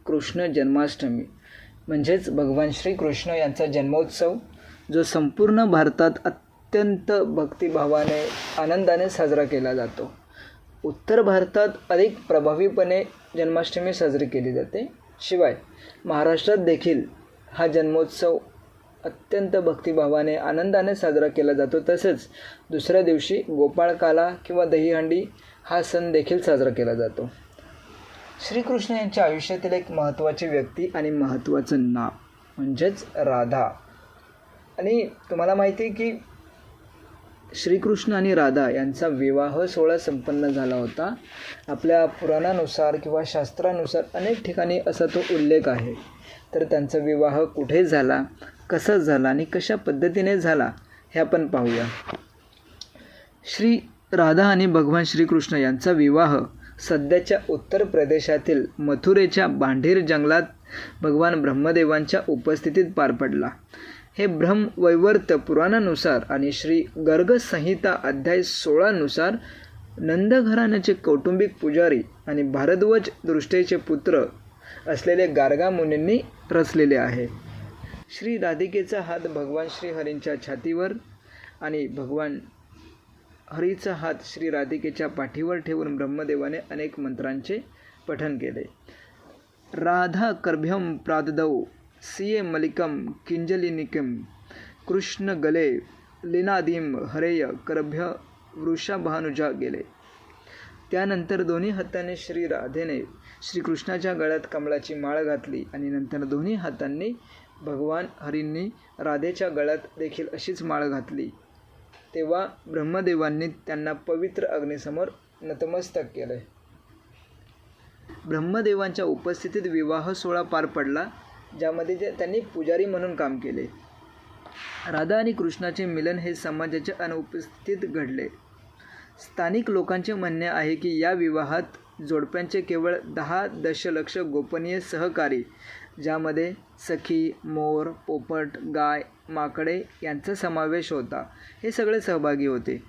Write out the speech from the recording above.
कृष्ण जन्माष्टमी म्हणजेच भगवान श्रीकृष्ण यांचा जन्मोत्सव जो संपूर्ण भारतात अत्यंत भक्तिभावाने आनंदाने साजरा केला जातो. उत्तर भारतात अधिक प्रभावीपणे जन्माष्टमी साजरी केली जाते. शिवाय महाराष्ट्रात देखील हा जन्मोत्सव अत्यंत भक्तिभावाने आनंदाने साजरा केला जातो. तसेच दुसऱ्या दिवशी गोपाळकाला किंवा दहीहंडी हा सण देखील साजरा केला जातो. श्रीकृष्ण यांच्या आयुष्यातील एक महत्त्वाची व्यक्ती आणि महत्त्वाचं नाव म्हणजेच राधा. आणि तुम्हाला माहिती आहे की श्रीकृष्ण आणि राधा यांचा विवाह सोहळा संपन्न झाला होता. आपल्या पुराणानुसार किंवा शास्त्रानुसार अनेक ठिकाणी असा तो उल्लेख आहे. तर त्यांचा विवाह कुठे झाला, कसा झाला आणि कशा पद्धतीने झाला हे आपण पाहूया. श्री राधा आणि भगवान श्रीकृष्ण यांचा विवाह सध्याच्या उत्तर प्रदेशातील मथुरेच्या बांढीर जंगलात भगवान ब्रह्मदेवांच्या उपस्थितीत पार पडला. हे ब्रह्मवैवर्त पुराणानुसार आणि श्री गर्ग संहिता अध्याय 16 नुसार नंद घराण्याचे कौटुंबिक पुजारी आणि भारद्वाज दृष्टेचे पुत्र असलेले गार्गा मुनींनी रचलेले आहे. श्री राधिकेचा हात भगवान श्रीहरींच्या छातीवर आणि भगवान हरीचा हात श्री राधिकेच्या पाठीवर ठेवून ब्रह्मदेवाने अनेक मंत्रांचे पठण केले. राधा कर्भ्यम प्राददौ सिये मलिकम किंजलिनिकम कृष्ण गले लीनादिम हरेय करभ्य वृषभानुजा गेले. त्यानंतर दोन्ही हातांनी श्री राधेने श्रीकृष्णाच्या गळ्यात कमळाची माळ घातली आणि नंतर दोन्ही हातांनी भगवान हरींनी राधेच्या गळ्यात देखील अशीच माळ घातली. तेव्हा ब्रह्मदेवांनी त्यांना पवित्र अग्नीसमोर नतमस्तक केले. ब्रह्मदेवांच्या उपस्थितीत विवाह सोहळा पार पडला, ज्यामध्ये त्यांनी पुजारी म्हणून काम केले. राधा आणि कृष्णाचे मिलन हे समाजाच्या अनुपस्थितीत घडले. स्थानिक लोकांचे म्हणणे आहे की या विवाहात जोडप्यांचे केवळ 10 दशलक्ष गोपनीय सहकारी, ज्यामध्ये सखी, मोर, पोपट, गाय, माकडे यांचा समावेश होता, हे सगळे सहभागी होते.